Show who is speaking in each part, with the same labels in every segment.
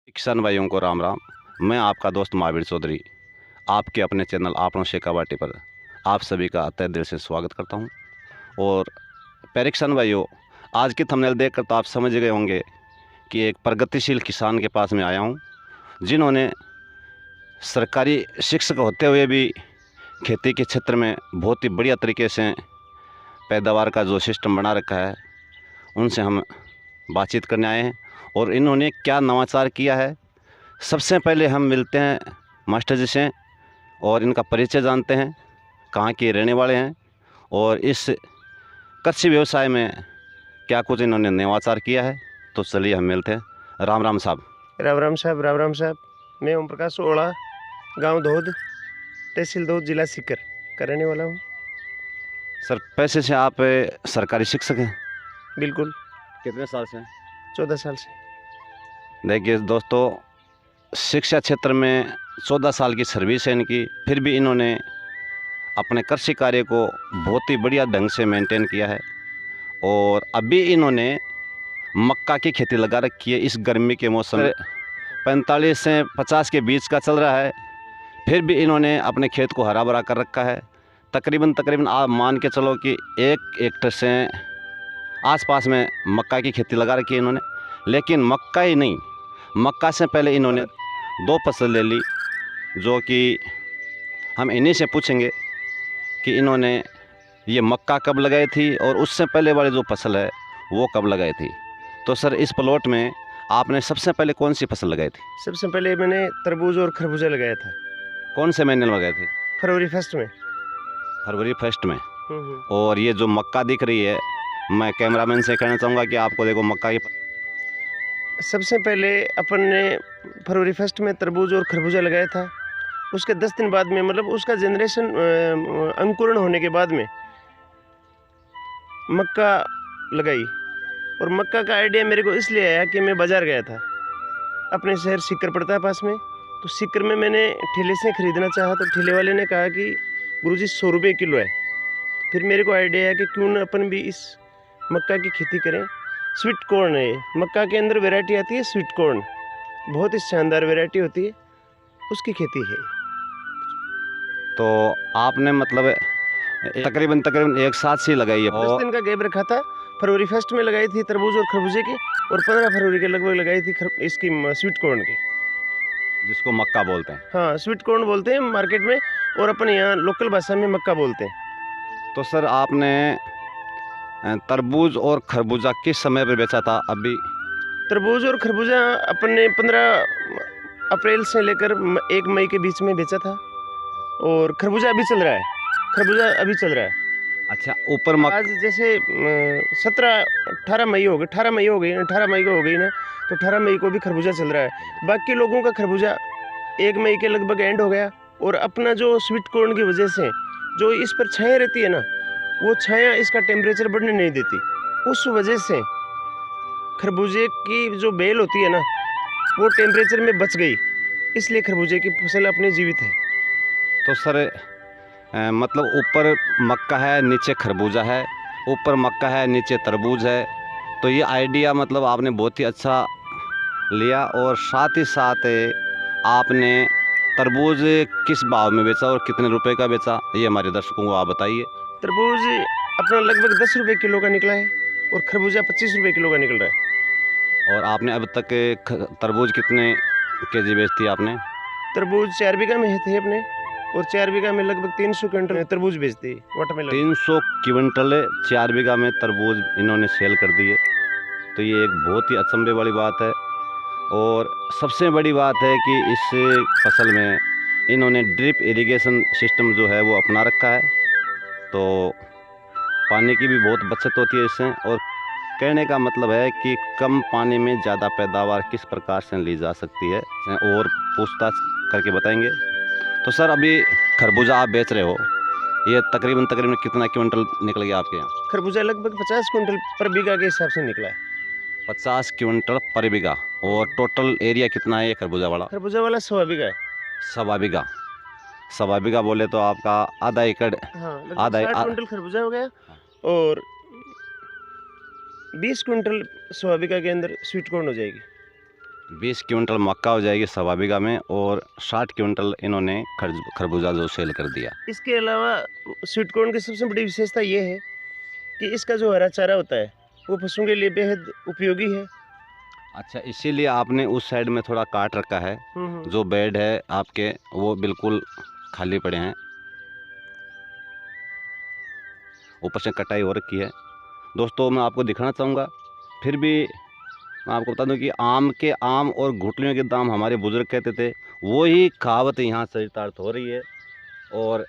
Speaker 1: किसान भाइयों को राम राम। मैं आपका दोस्त महावीर चौधरी आपके अपने चैनल आपनों शेखावाटी पर आप सभी का तहे दिल से स्वागत करता हूं। और प्यारे किसान भाइयों, आज की थंबनेल देखकर तो आप समझ गए होंगे कि एक प्रगतिशील किसान के पास में आया हूं, जिन्होंने सरकारी शिक्षक होते हुए भी खेती के क्षेत्र में बहुत ही बढ़िया तरीके से पैदावार का जो सिस्टम बना रखा है, उनसे हम बातचीत करने आए हैं। और इन्होंने क्या नवाचार किया है, सबसे पहले हम मिलते हैं मास्टर जी से और इनका परिचय जानते हैं, कहाँ के रहने वाले हैं और इस कृषि व्यवसाय में क्या कुछ इन्होंने नवाचार किया है। तो चलिए हम मिलते हैं। राम राम साहब।
Speaker 2: राम राम साहब, राम राम साहब। मैं ओम प्रकाश ओड़ा, गांव धोद, तहसील धोद, जिला सीकर का रहने वाला हूँ।
Speaker 1: सर, पैसे से आप सरकारी शिक्षक हैं?
Speaker 2: बिल्कुल।
Speaker 1: कितने साल से?
Speaker 2: 14 साल से।
Speaker 1: देखिए दोस्तों, शिक्षा क्षेत्र में 14 साल की सर्विस है इनकी, फिर भी इन्होंने अपने कृषि कार्य को बहुत ही बढ़िया ढंग से मेंटेन किया है। और अभी इन्होंने मक्का की खेती लगा रखी है। इस गर्मी के मौसम में 45 से 50 के बीच का चल रहा है, फिर भी इन्होंने अपने खेत को हरा भरा कर रखा है। तकरीबन आप मान के चलो कि 1 हेक्टेयर से आसपास में मक्का की खेती लगा रखी है इन्होंने। लेकिन मक्का ही नहीं, मक्का से पहले इन्होंने 2 फसल ले ली, जो कि हम इन्हीं से पूछेंगे कि इन्होंने ये मक्का कब लगाई थी और उससे पहले वाली जो फसल है वो कब लगाई थी। तो सर, इस प्लॉट में आपने सबसे पहले कौन सी फसल लगाई थी?
Speaker 2: सबसे पहले मैंने तरबूज और खरबूजा लगाया था।
Speaker 1: कौन से महीने में लगाए थे?
Speaker 2: फरवरी फर्स्ट में।
Speaker 1: फरवरी फर्स्ट में।
Speaker 2: हम्म।
Speaker 1: और ये जो मक्का दिख रही है, मैं कैमरामैन से कहना चाहूँगा कि आपको देखो मक्का की।
Speaker 2: सबसे पहले अपन ने फरवरी फर्स्ट में तरबूज और खरबूजा लगाया था। उसके 10 दिन बाद में, मतलब उसका जनरेशन अंकुरण होने के बाद में मक्का लगाई। और मक्का का आइडिया मेरे को इसलिए आया कि मैं बाज़ार गया था, अपने शहर सीकर पड़ता है पास में। तो सीकर में मैंने ठेले से ख़रीदना चाहा, तो ठेले वाले ने कहा कि गुरुजी 100 रुपये किलो है। फिर मेरे को आइडिया आया कि क्यों न अपन भी इस मक्का की खेती करें। स्वीट कॉर्न है ये। मक्का के अंदर वैरायटी आती है स्वीट कॉर्न, बहुत ही शानदार वैरायटी होती है, उसकी खेती है।
Speaker 1: तो आपने मतलब तकरीबन एक साथ से लगाई है।
Speaker 2: 10 दिन का गैप रखा था। फरवरी फर्स्ट में लगाई थी तरबूज और खरबूजे की, और 15 फरवरी के लगभग लगाई थी इसकी स्वीट कॉर्न की,
Speaker 1: जिसको मक्का बोलते हैं।
Speaker 2: हाँ, स्वीट कॉर्न बोलते हैं मार्केट में, और अपन यहाँ लोकल भाषा में मक्का बोलते हैं।
Speaker 1: तो सर, आपने तरबूज और खरबूजा किस समय पर बेचा था? अभी
Speaker 2: तरबूज और खरबूजा अपन ने 15 अप्रैल से लेकर 1 मई के बीच में बेचा था। और खरबूजा अभी चल रहा है। खरबूजा अभी चल रहा है।
Speaker 1: अच्छा, ऊपर
Speaker 2: आज जैसे 18 मई हो गई, 18 मई हो गई, 18 मई को हो गई ना, तो 18 मई को भी खरबूजा चल रहा है। बाकी लोगों का खरबूजा 1 मई के लगभग एंड हो गया। और अपना जो स्वीट कॉर्न की वजह से जो इस पर छाया रहती है ना, वो छाया इसका टेम्परेचर बढ़ने नहीं देती। उस वजह से खरबूजे की जो बेल होती है ना, वो टेम्परेचर में बच गई, इसलिए खरबूजे की फसल अपनी जीवित है।
Speaker 1: तो सर, मतलब ऊपर मक्का है, नीचे खरबूजा है, ऊपर मक्का है, नीचे तरबूज है। तो ये आइडिया मतलब आपने बहुत ही अच्छा लिया। और साथ ही साथ आपने तरबूज किस भाव में बेचा और कितने रुपए का बेचा, ये हमारे दर्शकों को आप बताइए।
Speaker 2: तरबूज अपना लगभग 10 रुपये किलो का निकला है, और खरबूजा 25 रुपये किलो का निकल रहा है।
Speaker 1: और आपने अब तक तरबूज कितने केजी बेचती है आपने?
Speaker 2: तरबूज 4 बीघा में थे अपने, और 4 बीघा में लगभग 300 क्विंटल तरबूज बेचते हैं, वाटरमेलन।
Speaker 1: 300 क्विंटल 4 बीघा में तरबूज इन्होंने सेल कर दिए। तो ये एक बहुत ही अचंभे वाली बात है। और सबसे बड़ी बात है कि इस फसल में इन्होंने ड्रिप इरिगेशन सिस्टम जो है वो अपना रखा है। तो पानी की भी बहुत बचत होती है इससे। और कहने का मतलब है कि कम पानी में ज़्यादा पैदावार किस प्रकार से ली जा सकती है, और पूछताछ करके बताएंगे। तो सर, अभी खरबूजा आप बेच रहे हो, ये तकरीबन कितना क्विंटल निकल गया आपके यहाँ?
Speaker 2: खरबूजा लगभग 50 क्विंटल पर बीघा के हिसाब से निकला है।
Speaker 1: 50 क्विंटल पर बीघा। और टोटल एरिया कितना है ये खरबूजा वाला?
Speaker 2: खरबूजा वाला 100 बीघा है।
Speaker 1: 1.25 बीघा। 1.25 बीघा बोले तो आपका आधा एकड़।
Speaker 2: हाँ, लगभग
Speaker 1: आधा
Speaker 2: 60 क्विंटल खरबूजा हो गया, और 20 क्विंटल 100 बीघा के अंदर स्वीट कॉर्न हो जाएगी।
Speaker 1: 20 क्विंटल मक्का हो जाएगी सवा बीघा में, और 60 क्विंटल इन्होंने खरबूजा जो सेल कर दिया।
Speaker 2: इसके अलावा स्वीट कॉर्न की सबसे बड़ी विशेषता ये है कि इसका जो हरा चारा होता है वो पशुओं के लिए बेहद उपयोगी है।
Speaker 1: अच्छा, इसीलिए आपने उस साइड में थोड़ा काट रखा है। जो बेड है आपके वो बिल्कुल खाली पड़े हैं, ऊपर से कटाई हो रखी है। दोस्तों मैं आपको दिखाना चाहूँगा, फिर भी मैं आपको बता दूं कि आम के आम और घुटलियों के दाम हमारे बुजुर्ग कहते थे, वही कहावत यहाँ चरितार्थ हो रही है। और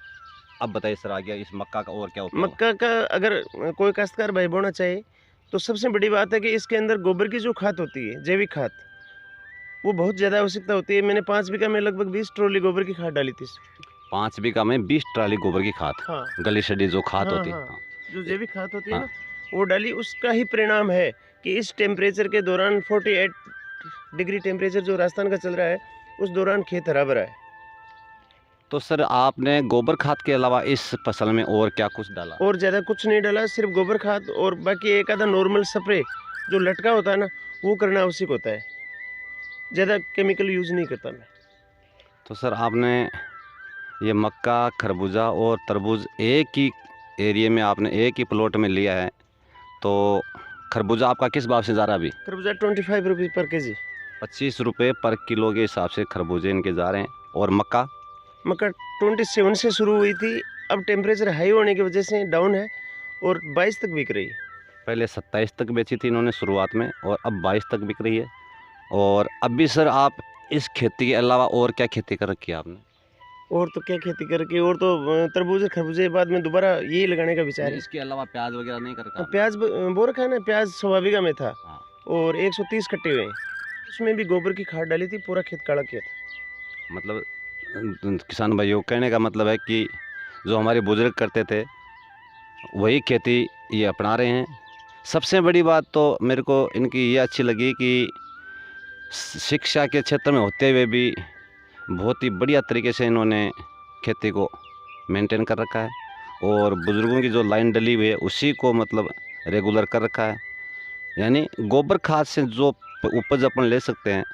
Speaker 1: अब बताइए सर आगे इस मक्का का और क्या उपयोग?
Speaker 2: मक्का का अगर कोई काश्तकार भाई बोना चाहे तो सबसे बड़ी बात है कि इसके अंदर गोबर की जो खाद होती है, जैविक खाद, वो बहुत ज़्यादा आवश्यकता होती है। मैंने 5 बीघा में लगभग 20 ट्रॉली गोबर की खाद डाली थी।
Speaker 1: 5 बीघा में 20 ट्राली गोबर की खाद,
Speaker 2: हाँ
Speaker 1: गली शडी जो खाद
Speaker 2: हाँ
Speaker 1: होती है।
Speaker 2: हाँ,
Speaker 1: हाँ।
Speaker 2: जो जैविक खाद होती है
Speaker 1: हाँ।
Speaker 2: ना, वो डाली। उसका ही परिणाम है कि इस टेम्परेचर के दौरान 48 डिग्री टेम्परेचर जो राजस्थान का चल रहा है, उस दौरान खेत हरा भरा है।
Speaker 1: तो सर आपने गोबर खाद के अलावा इस फसल में और क्या कुछ डाला?
Speaker 2: और ज़्यादा कुछ नहीं डाला, सिर्फ गोबर खाद और बाकी एक आधा नॉर्मल स्प्रे जो लटका होता है ना, वो करना आवश्यक होता है। ज़्यादा केमिकल यूज़ नहीं करता मैं।
Speaker 1: तो सर आपने ये मक्का, खरबूजा और तरबूज एक ही एरिया में, आपने एक ही प्लॉट में लिया है, तो खरबूजा आपका किस भाव से जा रहा है अभी?
Speaker 2: खरबूजा 25 रुपीज़ पर केजी।
Speaker 1: 25 रुपये पर किलो के हिसाब से खरबूजे इनके जा रहे हैं। और मक्का?
Speaker 2: मक्का 27 से शुरू हुई थी, अब टेम्परेचर हाई होने की वजह से डाउन है और 22 तक बिक रही है।
Speaker 1: पहले 27 तक बेची थी इन्होंने शुरुआत में, और अब 22 तक बिक रही है। और अभी सर आप इस खेती के अलावा और क्या खेती कर रखी है आपने?
Speaker 2: और तो क्या खेती करके, और तो तरबूज खरबूजे बाद में दोबारा यही लगाने का विचार है।
Speaker 1: इसके अलावा प्याज वगैरह नहीं कर रखा?
Speaker 2: प्याज बो रखा है ना, प्याज सवा बीघा में था
Speaker 1: हाँ।
Speaker 2: और 130 कट्टे हुए हैं। उसमें भी गोबर की खाद डाली थी, पूरा खेत काला किया था।
Speaker 1: मतलब किसान भाइयों, कहने का मतलब है कि जो हमारे बुजुर्ग करते थे वही खेती ये अपना रहे हैं। सबसे बड़ी बात तो मेरे को इनकी ये अच्छी लगी कि शिक्षा के क्षेत्र में होते हुए भी बहुत ही बढ़िया तरीके से इन्होंने खेती को मेंटेन कर रखा है, और बुज़ुर्गों की जो लाइन डली हुई है उसी को मतलब रेगुलर कर रखा है। यानी गोबर खाद से जो उपज अपन ले सकते हैं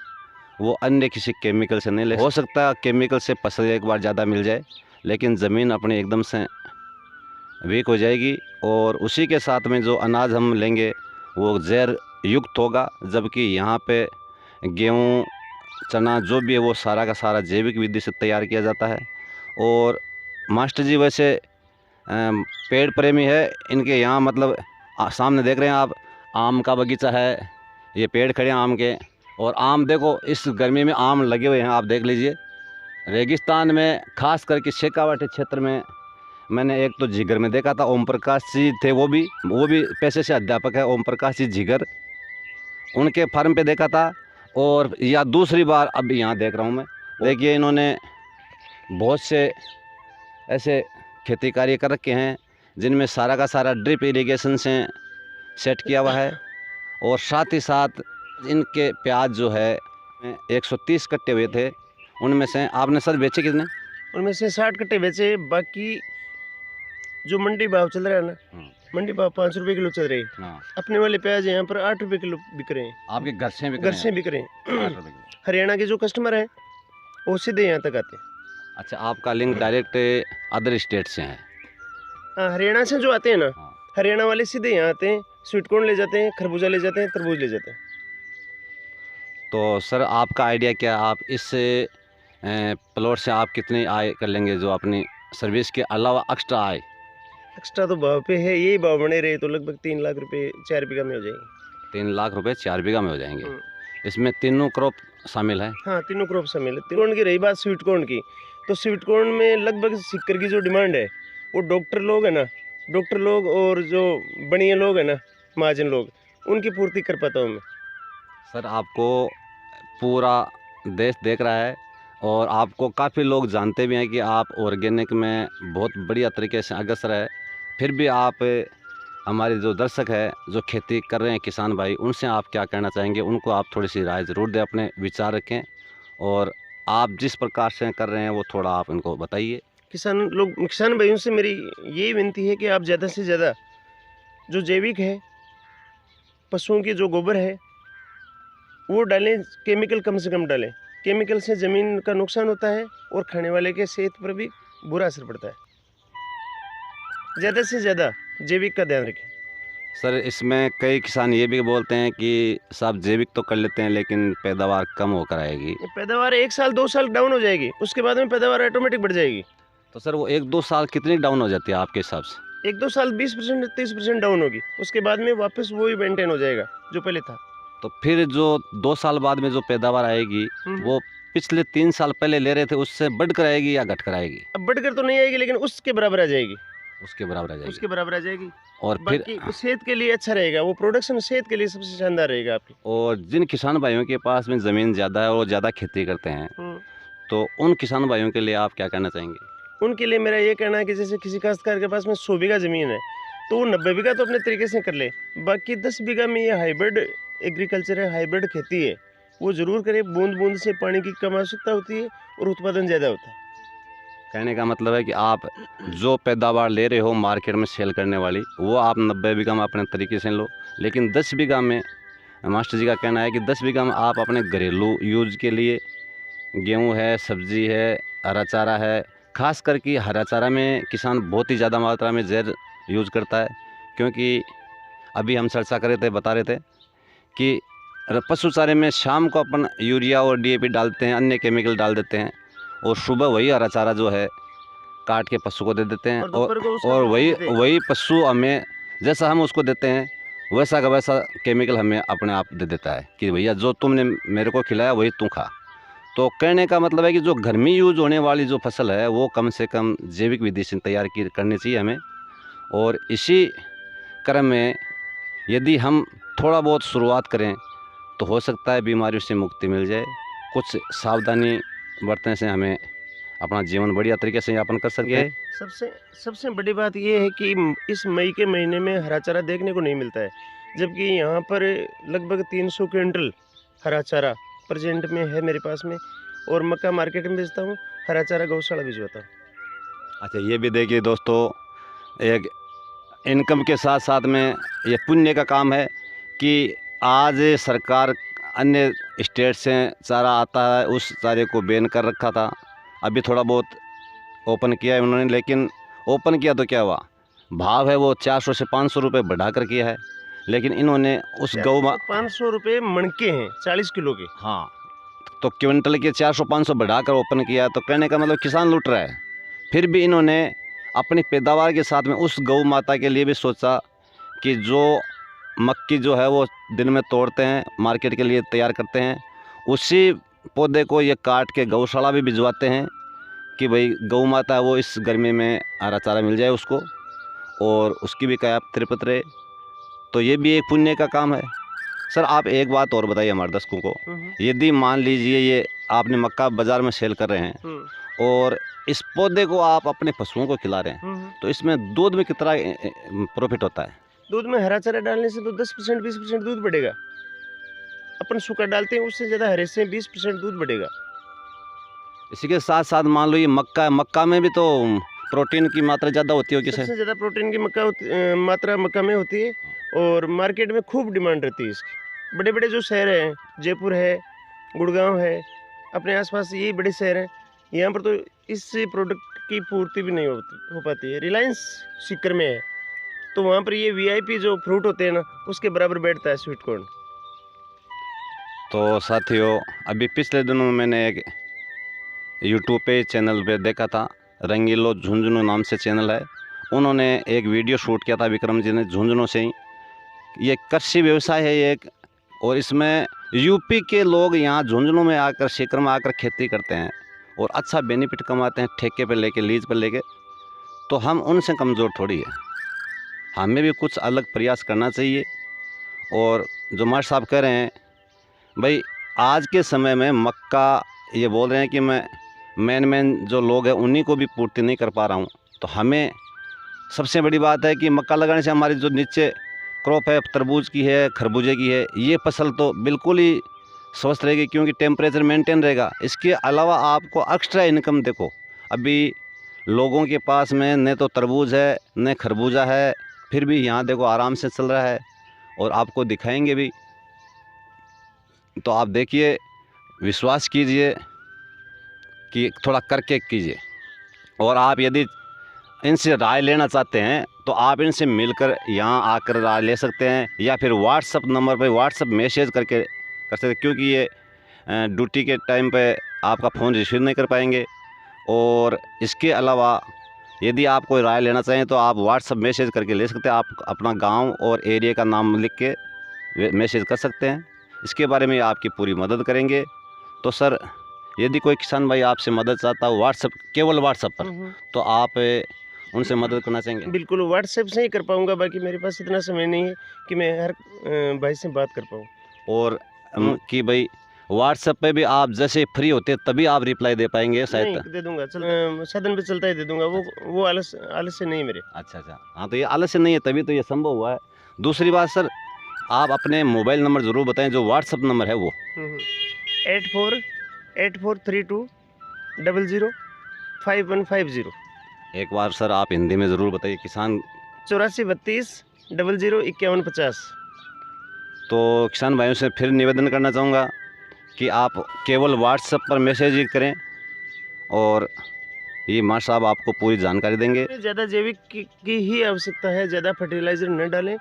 Speaker 1: वो अन्य किसी केमिकल से नहीं ले। हो सकता है केमिकल से फसल एक बार ज़्यादा मिल जाए, लेकिन ज़मीन अपनी एकदम से वीक हो जाएगी, और उसी के साथ में जो अनाज हम लेंगे वो जहर युक्त होगा। जबकि यहाँ पे गेहूँ, चना जो भी है वो सारा का सारा जैविक विधि से तैयार किया जाता है। और मास्टर जी वैसे पेड़ प्रेमी है, इनके यहाँ मतलब सामने देख रहे हैं आप, आम का बगीचा है, ये पेड़ खड़े हैं आम के। और आम देखो, इस गर्मी में आम लगे हुए हैं, आप देख लीजिए। रेगिस्तान में खास करके शेखावाटी क्षेत्र में मैंने एक तो जिगर में देखा था, ओम प्रकाश जी थे, वो भी पैसे से अध्यापक है, ओम प्रकाश जी जिगर, उनके फार्म पे देखा था। और या दूसरी बार अब यहाँ देख रहा हूँ मैं। देखिए इन्होंने बहुत से ऐसे खेती कार्य कर रखे हैं जिनमें सारा का सारा ड्रिप इरिगेशन से सेट किया हुआ है। और साथ ही साथ इनके प्याज जो है 130 कट्टे हुए थे, उनमें से आपने सर बेचे कितने?
Speaker 2: उनमें से 60 कट्टे बेचे। बाकी जो मंडी भाव चल रहा है ना, मंडी भाव 5 रुपये किलो चल रही है।
Speaker 1: हाँ।
Speaker 2: अपने वाले प्याज यहाँ पर 8 रुपये किलो बिक रहे हैं।
Speaker 1: आपके घर से बिक
Speaker 2: घर से बिक रहे हैं।
Speaker 1: 8 रुपये किलो।
Speaker 2: हरियाणा के जो कस्टमर हैं वो सीधे यहाँ तक आते हैं।
Speaker 1: अच्छा, आपका लिंक डायरेक्ट अदर स्टेट से है?
Speaker 2: हाँ, हरियाणा से जो आते हैं ना,
Speaker 1: हाँ।
Speaker 2: हरियाणा वाले सीधे यहाँ आते हैं, स्वीट कॉर्न ले जाते हैं, खरबूजा ले जाते हैं, तरबूज ले जाते हैं।
Speaker 1: तो सर आपका आइडिया क्या, आप इस प्लॉट से आप कितनी आय कर लेंगे, जो अपनी सर्विस के अलावा एक्स्ट्रा आय?
Speaker 2: एक्स्ट्रा तो भाव पे है, यही भाव बने रहे तो लगभग 3 लाख रुपए 4 बीघा में हो जाएंगे।
Speaker 1: 3 लाख रुपए 4 बीघा में हो जाएंगे। इसमें तीनों क्रॉप शामिल है?
Speaker 2: हाँ, तीनों क्रॉप शामिल है। कॉर्न की रही बात स्वीट कॉर्न की, तो स्वीट कॉर्न में लगभग सिक्कर की जो डिमांड है वो डॉक्टर लोग है ना, डॉक्टर लोग और जो बनिए लोग है ना, महाजन लोग, उनकी पूर्ति कर पाता हूँ मैं।
Speaker 1: सर आपको पूरा देश देख रहा है, और आपको काफ़ी लोग जानते भी हैं कि आप ऑर्गेनिक में बहुत बढ़िया तरीके से अग्रसर है। फिर भी आप हमारे जो दर्शक है, जो खेती कर रहे हैं किसान भाई, उनसे आप क्या कहना चाहेंगे? उनको आप थोड़ी सी राय ज़रूर दें, अपने विचार रखें, और आप जिस प्रकार से कर रहे हैं वो थोड़ा आप इनको बताइए।
Speaker 2: किसान भाइयों से मेरी यही विनती है कि आप ज़्यादा से ज़्यादा जो जैविक है, पशुओं की जो गोबर है, वो डालें, केमिकल कम से कम डालें। केमिकल से ज़मीन का नुकसान होता है और खाने वाले के सेहत पर भी बुरा असर पड़ता है। ज़्यादा से ज़्यादा जैविक का ध्यान रखें।
Speaker 1: सर इसमें कई किसान ये भी बोलते हैं कि साहब जैविक तो कर लेते हैं लेकिन पैदावार कम होकर आएगी।
Speaker 2: पैदावार 1 साल 2 साल डाउन हो जाएगी, उसके बाद में पैदावार ऑटोमेटिक बढ़ जाएगी।
Speaker 1: तो सर वो 1-2 साल कितनी डाउन हो जाती है आपके हिसाब से?
Speaker 2: 1-2 साल 20% 30% डाउन होगी, उसके बाद में वापस वही मेंटेन हो जाएगा जो पहले था।
Speaker 1: तो फिर जो 2 साल बाद में जो पैदावार आएगी वो पिछले 3 साल पहले ले रहे थे उससे बढ़कर आएगी या घटकर आएगी?
Speaker 2: अब बढ़कर तो नहीं आएगी, लेकिन उसके बराबर आ जाएगी।
Speaker 1: उसके बराबर आ जाएगी।
Speaker 2: उसके बराबर आ जाएगी।
Speaker 1: और फिर
Speaker 2: बाकी सेहत के लिए अच्छा रहेगा, वो प्रोडक्शन सेहत के लिए सबसे शानदार रहेगा आपकी।
Speaker 1: और जिन किसान भाइयों के पास में ज़मीन ज़्यादा है और ज़्यादा खेती करते हैं,
Speaker 2: हम्म।
Speaker 1: तो उन किसान भाइयों के लिए आप क्या कहना चाहेंगे?
Speaker 2: उनके लिए मेरा ये कहना है कि जैसे किसी काश्तकार के पास में 100 बीघा ज़मीन है, तो वो 90 बीघा तो अपने तरीके से कर ले, बाकी 10 बीघा में ये हाइब्रिड एग्रीकल्चर है, हाइब्रिड खेती है, वो ज़रूर करे। बूंद बूंद से पानी की कम आवश्यकता होती है और उत्पादन ज़्यादा होता है।
Speaker 1: कहने का मतलब है कि आप जो पैदावार ले रहे हो मार्केट में सेल करने वाली, वो आप 90 बीघा में अपने तरीके से लो, लेकिन 10 बीघा में मास्टर जी का कहना है कि 10 बीघा में आप अपने घरेलू यूज के लिए गेहूँ है, सब्जी है, हरा चारा है। खास करके हरा चारा में किसान बहुत ही ज़्यादा मात्रा में जहर यूज करता है, क्योंकि अभी हम चर्चा कर रहे थे, बता रहे थे कि पशु चारे में शाम को अपन यूरिया और DAP डालते हैं, अन्य केमिकल डाल देते हैं, और सुबह वही हरा चारा जो है काट के पशु को दे देते हैं,
Speaker 2: और दोपहर को उसका
Speaker 1: और
Speaker 2: भी
Speaker 1: वही
Speaker 2: देते हैं।
Speaker 1: वही पशु हमें जैसा हम उसको देते हैं वैसा का वैसा केमिकल हमें अपने आप दे देता है कि भैया जो तुमने मेरे को खिलाया वही तू खा। तो कहने का मतलब है कि जो घर में यूज होने वाली जो फसल है वो कम से कम जैविक विधि से तैयार की करनी चाहिए हमें। और इसी क्रम में यदि हम थोड़ा बहुत शुरुआत करें तो हो सकता है बीमारियों से मुक्ति मिल जाए। कुछ सावधानी बरतने से हमें अपना जीवन बढ़िया तरीके से यापन कर सके।
Speaker 2: सबसे सबसे बड़ी बात ये है कि इस मई के महीने में हरा चारा देखने को नहीं मिलता है, जबकि यहाँ पर लगभग 300 क्विंटल हरा चारा प्रेजेंट में है मेरे पास में, और मक्का मार्केट में बेचता हूँ, हरा चारा गौशाला भिजवाता हूँ।
Speaker 1: अच्छा, ये भी देखिए दोस्तों, एक इनकम के साथ साथ में ये पुण्य का काम है कि आज सरकार अन्य स्टेट से चारा आता है, उस चारे को बैन कर रखा था, अभी थोड़ा बहुत ओपन किया है उन्होंने, लेकिन ओपन किया तो क्या हुआ, भाव है वो 400 से 500 रुपये बढ़ा कर किया है, लेकिन इन्होंने उस गौ
Speaker 2: 500 रुपये मणके हैं 40 किलो के।
Speaker 1: हाँ, तो क्विंटल के 400-500 बढ़ाकर ओपन किया, तो कहने का मतलब किसान लूट रहा है। फिर भी इन्होंने अपनी पैदावार के साथ में उस गौ माता के लिए भी सोचा कि जो मक्की जो है वो दिन में तोड़ते हैं, मार्केट के लिए तैयार करते हैं, उसी पौधे को ये काट के गौशाला भी भिजवाते हैं कि भाई गौ माता है वो इस गर्मी में हरा चारा मिल जाए उसको, और उसकी भी काया तृप्त रहे। तो ये भी एक पुण्य का काम है। सर आप एक बात और बताइए हमारे दर्शकों को, यदि मान लीजिए ये आपने मक्का बाज़ार में सेल कर रहे हैं और इस पौधे को आप अपने पशुओं को खिला रहे हैं, तो इसमें दूध में कितना प्रॉफिट होता है?
Speaker 2: दूध में हरा चारा डालने से तो 10% 20% दूध बढ़ेगा। अपन सूखा डालते हैं उससे ज़्यादा हरे से 20% दूध बढ़ेगा।
Speaker 1: इसी के साथ साथ मान लो ये मक्का में भी तो प्रोटीन की मात्रा ज़्यादा होती होगी सर?
Speaker 2: सबसे ज़्यादा प्रोटीन की मात्रा मक्का में होती है, और मार्केट में खूब डिमांड रहती है इसकी। बड़े बड़े जो शहर हैं, जयपुर है, गुड़गांव है, अपने आसपास यही बड़े शहर हैं, यहाँ पर तो इस प्रोडक्ट की पूर्ति भी नहीं हो पाती है। रिलायंस सीकर में है, तो वहाँ पर ये VIP जो फ्रूट होते हैं ना, उसके बराबर बैठता है स्वीट कॉर्न।
Speaker 1: तो साथियों, अभी पिछले दिनों मैंने एक यूट्यूब पे चैनल पे देखा था, रंगीलो झुंझुनू नाम से चैनल है, उन्होंने एक वीडियो शूट किया था विक्रम जी ने, झुंझुनू से ही। ये कृषि व्यवसाय है एक, और इसमें यूपी के लोग यहाँ झुंझुनू में आकर, सीकर में आकर खेती करते हैं और अच्छा बेनिफिट कमाते हैं, ठेके पे लेके, लीज पर लेके। तो हम उनसे कमज़ोर थोड़ी है, हमें भी कुछ अलग प्रयास करना चाहिए। और जो मास्टर साहब कह रहे हैं भाई, आज के समय में मक्का, ये बोल रहे हैं कि मैं मेन जो लोग हैं उन्हीं को भी पूर्ति नहीं कर पा रहा हूँ, तो हमें सबसे बड़ी बात है कि मक्का लगाने से हमारी जो नीचे क्रॉप है, तरबूज की है, खरबूजे की है, ये फसल तो बिल्कुल ही स्वस्थ रहेगी, क्योंकि टेम्परेचर मेंटेन रहेगा। इसके अलावा आपको एक्स्ट्रा इनकम देखो, अभी लोगों के पास में न तो तरबूज है न खरबूजा है, फिर भी यहाँ देखो आराम से चल रहा है, और आपको दिखाएंगे भी। तो आप देखिए, विश्वास कीजिए कि थोड़ा करके कीजिए। और आप यदि इनसे राय लेना चाहते हैं तो आप इनसे मिलकर यहाँ आकर राय ले सकते हैं, या फिर व्हाट्सअप नंबर पर व्हाट्सअप मैसेज करके कर सकते हैं, क्योंकि ये ड्यूटी के टाइम पे आपका फ़ोन रिसीव नहीं कर पाएंगे। और इसके अलावा यदि आप कोई राय लेना चाहें तो आप व्हाट्सअप मैसेज करके ले सकते हैं। आप अपना गांव और एरिया का नाम लिख के मैसेज कर सकते हैं। इसके बारे में आपकी पूरी मदद करेंगे। तो सर, यदि कोई किसान भाई आपसे मदद चाहता हो केवल व्हाट्सअप पर, तो आप उनसे मदद करना चाहेंगे?
Speaker 2: बिल्कुल व्हाट्सएप से ही कर पाऊँगा, बाकी मेरे पास इतना समय नहीं है कि मैं हर भाई से बात कर पाऊँ।
Speaker 1: और कि भाई व्हाट्सएप पे भी आप जैसे फ्री होते हैं तभी आप रिप्लाई दे पाएंगे शायद?
Speaker 2: नहीं, दे दूँगा, साधन पे चलता ही दे दूँगा, वो आलस्य नहीं है मेरे।
Speaker 1: अच्छा अच्छा, हाँ, तो ये आलस्य नहीं है, तभी तो ये संभव हुआ है। दूसरी बात सर, आप अपने मोबाइल नंबर ज़रूर बताएं, जो व्हाट्सअप नंबर है वो।
Speaker 2: 848432005150।
Speaker 1: एक बार सर आप हिंदी में ज़रूर बताइए। किसान
Speaker 2: 8432005150।
Speaker 1: तो किसान भाइयों से फिर निवेदन करना चाहूँगा कि आप केवल व्हाट्सएप पर मैसेज ही करें, और ये माँ साहब आपको पूरी जानकारी देंगे।
Speaker 2: ज़्यादा जैविक की ही आवश्यकता है, ज़्यादा फर्टिलाइज़र न डालें।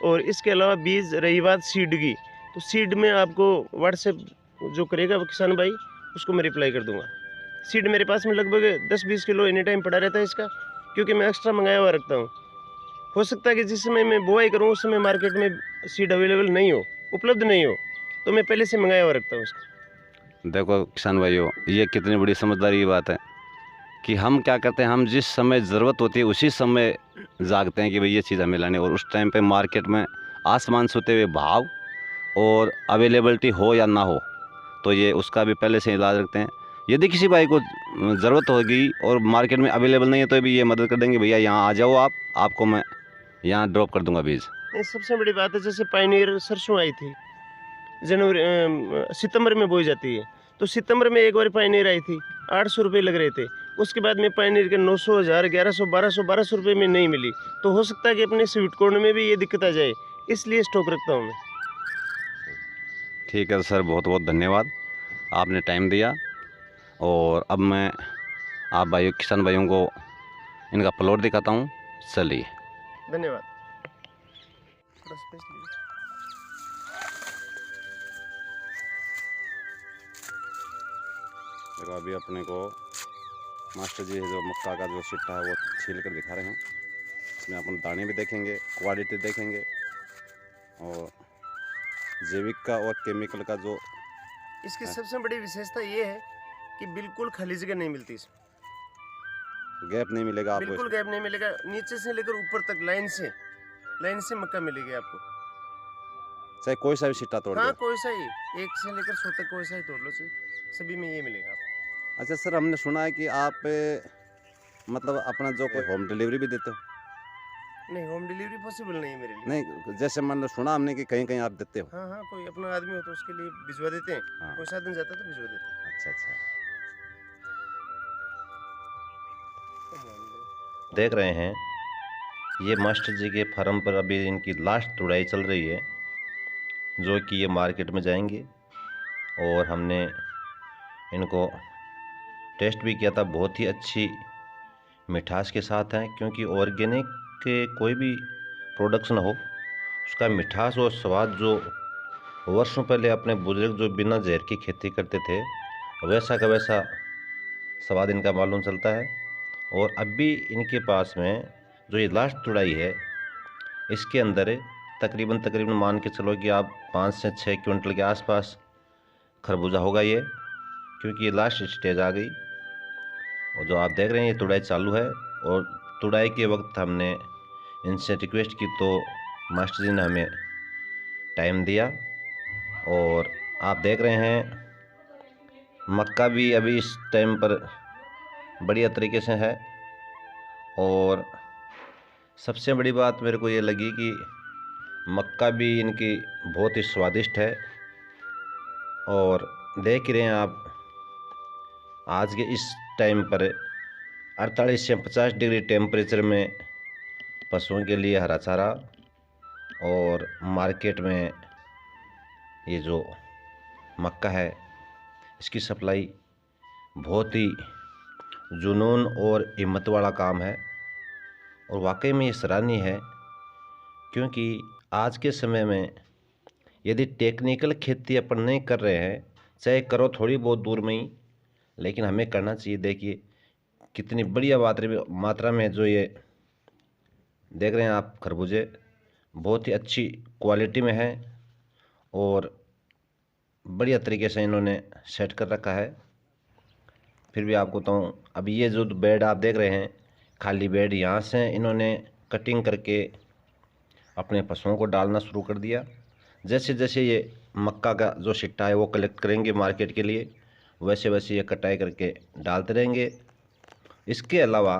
Speaker 2: और इसके अलावा बीज, रही बात सीड की, तो सीड में आपको व्हाट्सएप जो करेगा वो किसान भाई, उसको मैं रिप्लाई कर दूंगा। सीड मेरे पास में लगभग 10-20 किलो एनी टाइम पड़ा रहता है इसका, क्योंकि मैं एक्स्ट्रा मंगाया हुआ रखता हूँ। हो सकता है कि जिस समय मैं बुआई करूँ उस समय मार्केट में सीड अवेलेबल नहीं हो, उपलब्ध नहीं हो, तो मैं पहले से मंगाया हुआ रखता हूँ इसका।
Speaker 1: देखो किसान भाइयों, ये कितनी बड़ी समझदारी की बात है कि हम क्या करते हैं, हम जिस समय ज़रूरत होती है उसी समय जागते हैं कि भाई ये चीज़ हमें लानी है, और उस टाइम पे मार्केट में आसमान छूते हुए भाव और अवेलेबिलिटी हो या ना हो, तो ये उसका भी पहले से इलाज रखते हैं। यदि किसी भाई को ज़रूरत होगी और मार्केट में अवेलेबल नहीं है तो भी ये मदद कर देंगे, भैया यहाँ आ जाओ, आपको मैं यहाँ ड्रॉप कर दूँगा बीज।
Speaker 2: ये सबसे बड़ी बात है, जैसे पायनियर सरसों आई थी सितंबर में बोई जाती है, तो सितंबर में एक बार पायनियर आई थी, 800 रुपये लग रहे थे। उसके बाद में पायनियर के 900, 1000, 1100, 1200 रुपये में नहीं मिली। तो हो सकता है कि अपने स्वीट कॉर्न में भी ये दिक्कत आ जाए, इसलिए स्टॉक रखता हूँ मैं।
Speaker 1: ठीक है सर, बहुत बहुत धन्यवाद, आपने टाइम दिया। और अब मैं आप भाइयों, किसान भाइयों को इनका प्लॉट दिखाता हूँ, चलिए।
Speaker 2: धन्यवाद।
Speaker 1: देखो, अभी अपने को मास्टर जी जो मक्का का जो सिट्टा है वो छील कर दिखा रहे हैं। इसमें अपन दाने भी देखेंगे, क्वालिटी देखेंगे, और जैविक का और केमिकल का जो
Speaker 2: इसकी सबसे बड़ी विशेषता ये है कि बिल्कुल खाली जगह नहीं मिलती इसमें,
Speaker 1: गैप नहीं मिलेगा आपको,
Speaker 2: बिल्कुल गैप नहीं मिलेगा। नीचे से लेकर ऊपर तक लाइन से मक्का मिलेगी आपको,
Speaker 1: चाहे कोई सा भी सिट्टा तोड़
Speaker 2: हाँ,
Speaker 1: दो।
Speaker 2: कोई सा ही, 1 से लेकर 100 तक कोई सा ही तोड़ लो, सभी में ये मिलेगा आपको।
Speaker 1: अच्छा सर, हमने सुना है कि आप मतलब अपना जो कोई होम डिलीवरी भी देते हो?
Speaker 2: नहीं, होम डिलीवरी पॉसिबल नहीं है मेरे लिए।
Speaker 1: नहीं, जैसे मान लो सुना हमने कि कहीं कहीं आप देते हो।
Speaker 2: हाँ, कोई अपना आदमी हो तो उसके लिए भिजवा देते हैं।
Speaker 1: हाँ।
Speaker 2: कोई साधन जाता तो भिजवा देते हैं।
Speaker 1: अच्छा। देख रहे हैं, ये मास्टर जी के फार्म पर अभी इनकी लास्ट तुड़ाई चल रही है, जो कि ये मार्केट में जाएंगे। और हमने इनको टेस्ट भी किया था, बहुत ही अच्छी मिठास के साथ हैं, क्योंकि ऑर्गेनिक के कोई भी प्रोडक्शन हो, उसका मिठास और स्वाद जो वर्षों पहले अपने बुजुर्ग जो बिना जहर की खेती करते थे, वैसा का वैसा स्वाद इनका मालूम चलता है। और अभी इनके पास में जो ये लास्ट तुड़ाई है, इसके अंदर तकरीबन मान के चलो कि आप 5 से 6 क्विंटल के आसपास खरबूजा होगा ये, क्योंकि ये लास्ट स्टेज आ गई। और जो आप देख रहे हैं ये तुड़ाई चालू है, और तुड़ाई के वक्त हमने इनसे रिक्वेस्ट की तो मास्टर जी ने हमें टाइम दिया। और आप देख रहे हैं मक्का भी अभी इस टाइम पर बढ़िया तरीके से है। और सबसे बड़ी बात मेरे को ये लगी कि मक्का भी इनकी बहुत ही स्वादिष्ट है। और देख रहे हैं आप, आज के इस टाइम पर 48 से 50 डिग्री टेम्परेचर में पशुओं के लिए हरा चारा, और मार्केट में ये जो मक्का है, इसकी सप्लाई बहुत ही जुनून और हिम्मत वाला काम है और वाकई में ये सराहनीय है, क्योंकि आज के समय में यदि टेक्निकल खेती अपन नहीं कर रहे हैं, चाहे करो थोड़ी बहुत दूर में ही, लेकिन हमें करना चाहिए। देखिए कितनी बढ़िया मात्रा में जो ये देख रहे हैं आप खरबूजे, बहुत ही अच्छी क्वालिटी में है और बढ़िया तरीके से इन्होंने सेट कर रखा है। फिर भी आपको बताऊँ, अब ये जो बेड आप देख रहे हैं, खाली बेड, यहाँ से इन्होंने कटिंग करके अपने पशुओं को डालना शुरू कर दिया। जैसे जैसे ये मक्का का जो सिट्टा है वो कलेक्ट करेंगे मार्केट के लिए, वैसे वैसे ये कटाई करके डालते रहेंगे। इसके अलावा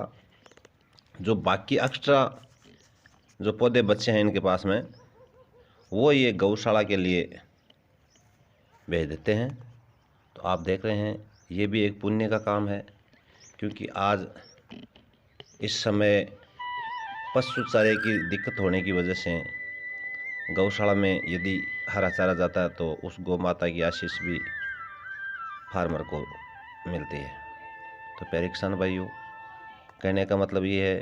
Speaker 1: जो बाकी एक्स्ट्रा जो पौधे बचे हैं इनके पास में, वो ये गौशाला के लिए भेज देते हैं। तो आप देख रहे हैं ये भी एक पुण्य का काम है, क्योंकि आज इस समय पशु चारे की दिक्कत होने की वजह से गौशाला में यदि हरा चारा जाता है तो उस गौ माता की आशीष भी फार्मर को मिलती है। तो प्यारे किसान भाइयों, कहने का मतलब ये है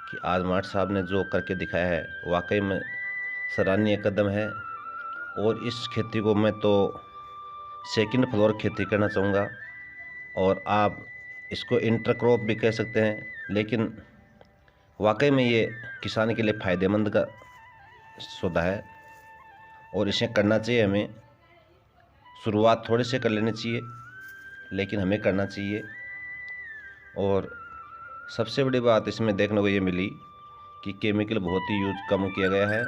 Speaker 1: कि आज माठ साहब ने जो करके दिखाया है वाकई में सराहनीय कदम है। और इस खेती को मैं तो सेकंड फ्लोर खेती करना चाहूँगा, और आप इसको इंटरक्रॉप भी कह सकते हैं, लेकिन वाकई में ये किसान के लिए फ़ायदेमंद का सौदा है और इसे करना चाहिए। हमें शुरुआत थोड़े से कर लेनी चाहिए, लेकिन हमें करना चाहिए। और सबसे बड़ी बात इसमें देखने को ये मिली कि केमिकल बहुत ही यूज कम किया गया है।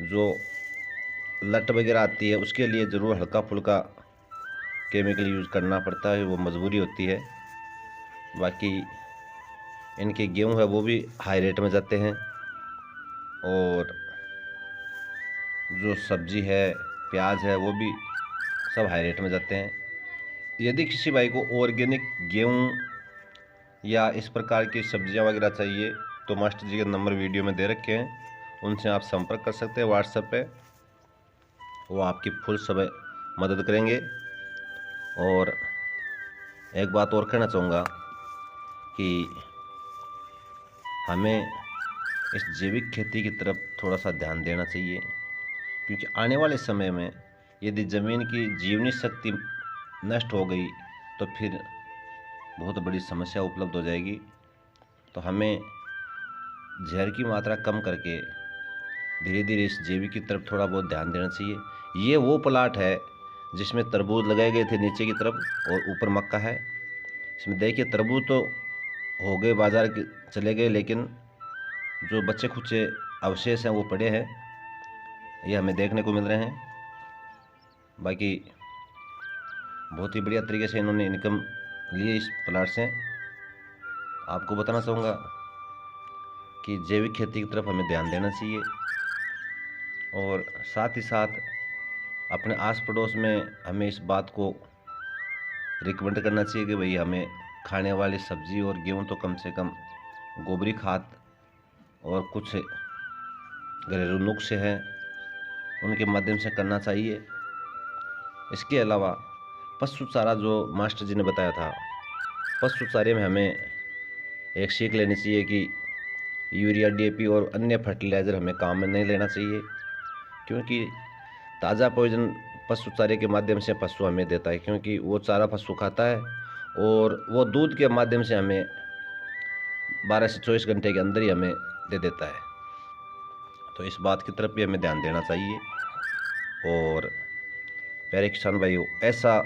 Speaker 1: जो लट वगैरह आती है उसके लिए ज़रूर हल्का फुल्का केमिकल यूज़ करना पड़ता है, वो मजबूरी होती है। बाकी इनके गेहूं है वो भी हाई रेट में जाते हैं, और जो सब्जी है, प्याज है, वो भी सब हाई रेट में जाते हैं। यदि किसी भाई को ऑर्गेनिक गेहूं या इस प्रकार की सब्जियां वगैरह चाहिए तो मास्टर जी के नंबर वीडियो में दे रखे हैं, उनसे आप संपर्क कर सकते हैं व्हाट्सएप पे। वो आपकी फुल समय मदद करेंगे। और एक बात और कहना चाहूँगा कि हमें इस जैविक खेती की तरफ थोड़ा सा ध्यान देना चाहिए, क्योंकि आने वाले समय में यदि ज़मीन की जीवनी शक्ति नष्ट हो गई तो फिर बहुत बड़ी समस्या उपलब्ध हो जाएगी। तो हमें जहर की मात्रा कम करके धीरे धीरे इस जैविक की तरफ थोड़ा बहुत ध्यान देना चाहिए। ये वो प्लाट है जिसमें तरबूज लगाए गए थे नीचे की तरफ और ऊपर मक्का है। इसमें देखिए तरबूज तो हो गए, बाजार के चले गए, लेकिन जो बच्चे खुचे अवशेष हैं वो पड़े हैं, ये हमें देखने को मिल रहे हैं। बाकी बहुत ही बढ़िया तरीके से इन्होंने इनकम ली इस प्लाट से। आपको बताना चाहूँगा कि जैविक खेती की तरफ हमें ध्यान देना चाहिए, और साथ ही साथ अपने आस पड़ोस में हमें इस बात को रिकमेंड करना चाहिए कि भाई हमें खाने वाली सब्जी और गेहूं तो कम से कम गोबरी खाद और कुछ घरेलू नुस्खे हैं उनके माध्यम से करना चाहिए। इसके अलावा पशु चारा जो मास्टर जी ने बताया था, पशु चारे में हमें एक सीख लेनी चाहिए कि यूरिया, डीएपी और अन्य फर्टिलाइज़र हमें काम में नहीं लेना चाहिए, क्योंकि ताज़ा भोजन पशु चारे के माध्यम से पशु हमें देता है, क्योंकि वो चारा पशु खाता है और वो दूध के माध्यम से हमें 12 से 24 घंटे के अंदर ही हमें दे देता है। तो इस बात की तरफ भी हमें ध्यान देना चाहिए। और प्यारे किसान भाइयों, ऐसा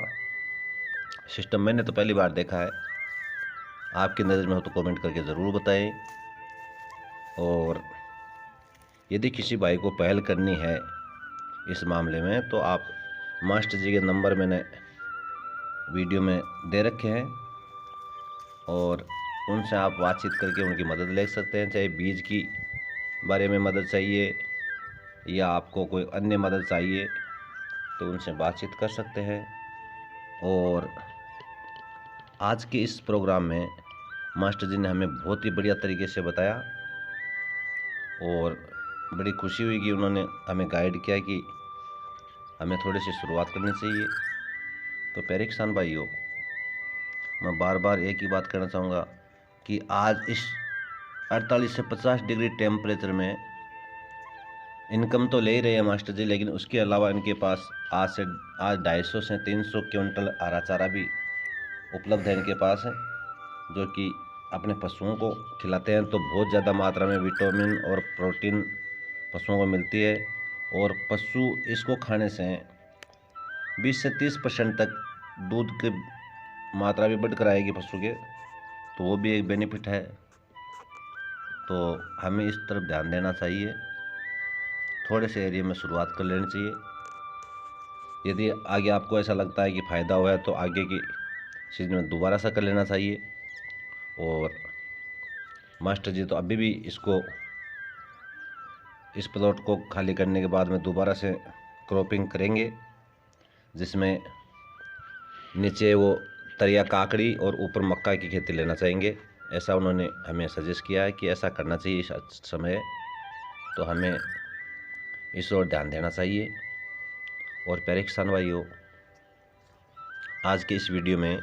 Speaker 1: सिस्टम मैंने तो पहली बार देखा है, आपकी नज़र में हो तो कमेंट करके ज़रूर बताएं। और यदि किसी भाई को पहल करनी है इस मामले में तो आप मास्टर जी के नंबर मैंने वीडियो में दे रखे हैं, और उनसे आप बातचीत करके उनकी मदद ले सकते हैं। चाहे बीज की बारे में मदद चाहिए या आपको कोई अन्य मदद चाहिए तो उनसे बातचीत कर सकते हैं। और आज के इस प्रोग्राम में मास्टर जी ने हमें बहुत ही बढ़िया तरीके से बताया, और बड़ी खुशी हुई कि उन्होंने हमें गाइड किया कि
Speaker 3: हमें थोड़ी सी शुरुआत करनी चाहिए। तो प्यारे किसान भाइयों, मैं बार बार एक ही बात कहना चाहूँगा कि आज इस 48 से 50 डिग्री टेम्परेचर में इनकम तो ले ही रहे हैं मास्टर जी, लेकिन उसके अलावा इनके पास आज 250 से 300 क्विंटल हरा चारा भी उपलब्ध है इनके पास है, जो कि अपने पशुओं को खिलाते हैं तो बहुत ज़्यादा मात्रा में विटामिन और प्रोटीन पशुओं को मिलती है। और पशु इसको खाने से 20 से 30% तक दूध की मात्रा भी बढ़कर आएगी पशु के, तो वो भी एक बेनिफिट है। तो हमें इस तरफ ध्यान देना चाहिए, थोड़े से एरिया में शुरुआत कर लेनी चाहिए। यदि आगे आपको ऐसा लगता है कि फ़ायदा हुआ है तो आगे की सीजन में दोबारा सा कर लेना चाहिए। और मास्टर जी तो अभी भी इस प्लॉट को खाली करने के बाद में दोबारा से क्रॉपिंग करेंगे, जिसमें नीचे वो तरिया काकड़ी और ऊपर मक्का की खेती लेना चाहेंगे। ऐसा उन्होंने हमें सजेस्ट किया है कि ऐसा करना चाहिए इस समय, तो हमें इस ओर ध्यान देना चाहिए। और प्यारे किसान भाइयों, आज के इस वीडियो में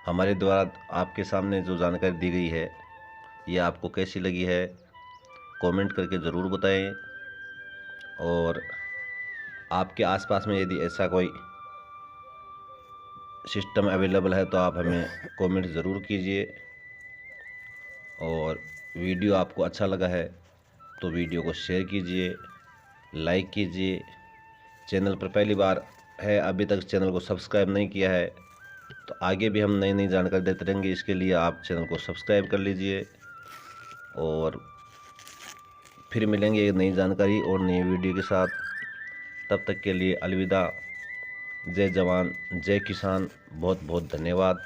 Speaker 3: हमारे द्वारा आपके सामने जो जानकारी दी गई है, ये आपको कैसी लगी है कमेंट करके ज़रूर बताएं। और आपके आसपास में यदि ऐसा कोई सिस्टम अवेलेबल है तो आप हमें कमेंट ज़रूर कीजिए। और वीडियो आपको अच्छा लगा है तो वीडियो को शेयर कीजिए, लाइक कीजिए। चैनल पर पहली बार है, अभी तक चैनल को सब्सक्राइब नहीं किया है, तो आगे भी हम नई नई जानकारी देते रहेंगे, इसके लिए आप चैनल को सब्सक्राइब कर लीजिए। और फिर मिलेंगे एक नई जानकारी और नई वीडियो के साथ। तब तक के लिए अलविदा। जय जवान जय किसान, बहुत बहुत धन्यवाद।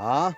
Speaker 4: हाँ